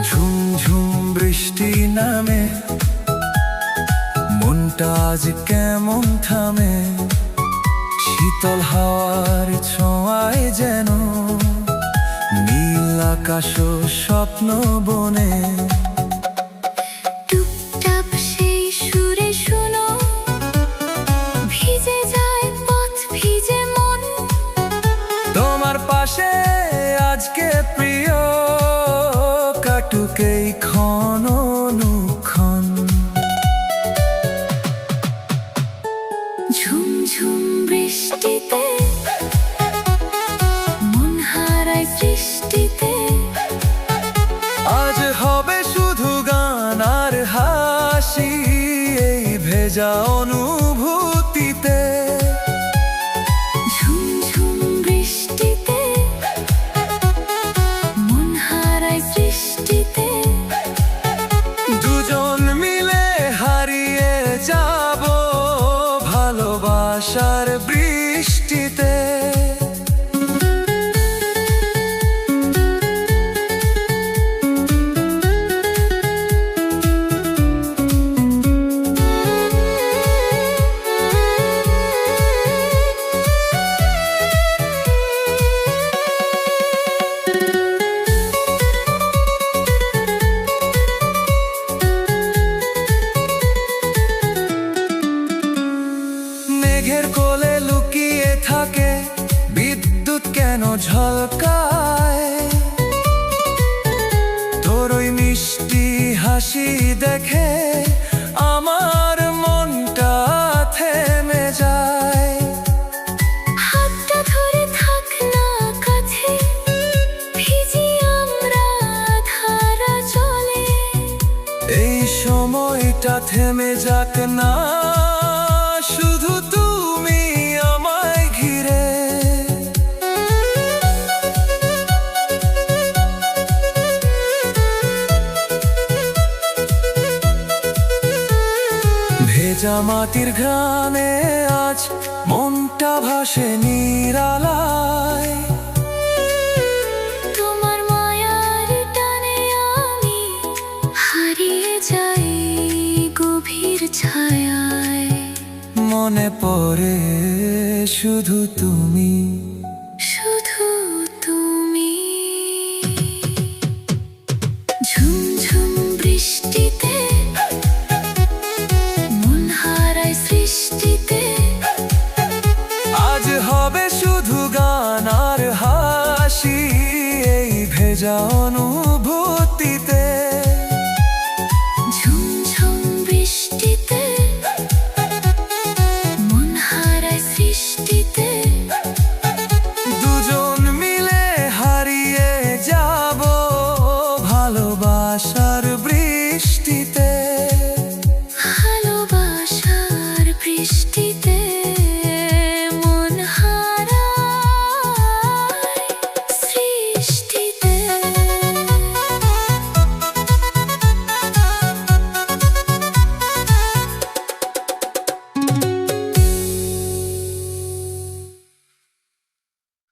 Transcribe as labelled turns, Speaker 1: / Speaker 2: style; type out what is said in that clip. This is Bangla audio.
Speaker 1: ঝুমঝুম বৃষ্টি নামে, মনটা আজ কেমন থামে। শীতল হাওয়ার ছোঁয়ায় যেন নীল আকাশ ও স্বপ্ন বনে।
Speaker 2: টুপটাপ সেই সুরে শোনো, ভিজে যায় পথ ভিজে মন।
Speaker 1: তোমার পাশে আজকে প্রিয়, কাটুক এই ক্ষণ অনুক্ষণ।
Speaker 2: ঝুমঝুম বৃষ্টিতে মন হারায় সৃষ্টিতে।
Speaker 1: আজ হবে শুধু গান আর হাসি এই ভেজা অনুভূতিতে।
Speaker 2: ঝুমঝুম বৃষ্টিতে মন হারায় সৃষ্টিতে।
Speaker 1: দুজন মিলে হারিয়ে যাব ভালোবাসার বৃষ্টিতে। মেঘের কোলে লুকিয়ে থাকে বিদ্যুৎ কেন ঝলকায়। তোর ওই মিষ্টি হাসি দেখে আমার মনটা থেমে যায়।
Speaker 2: হাতটা ধরে থাক না কাছে, ভিজি আমরা ধারা চলে।
Speaker 1: এই সময়টা থেমে যাক না, শুধু তুমি আমায় ঘিরে। ভেজা মাটির ঘ্রাণে আজ মনটা ভাসে নিরালায়।
Speaker 2: তোমার মায়ার টানে আমি হারিয়ে যাই গভীর ছায়ায়।
Speaker 1: মনে পড়ে শুধু তুমি,
Speaker 2: শুধু তুমি। ঝুমঝুম বৃষ্টিতে মন হারায় সৃষ্টিতে।
Speaker 1: আজ হবে শুধু গান আর হাসি এই ভেজা অনুভূতি।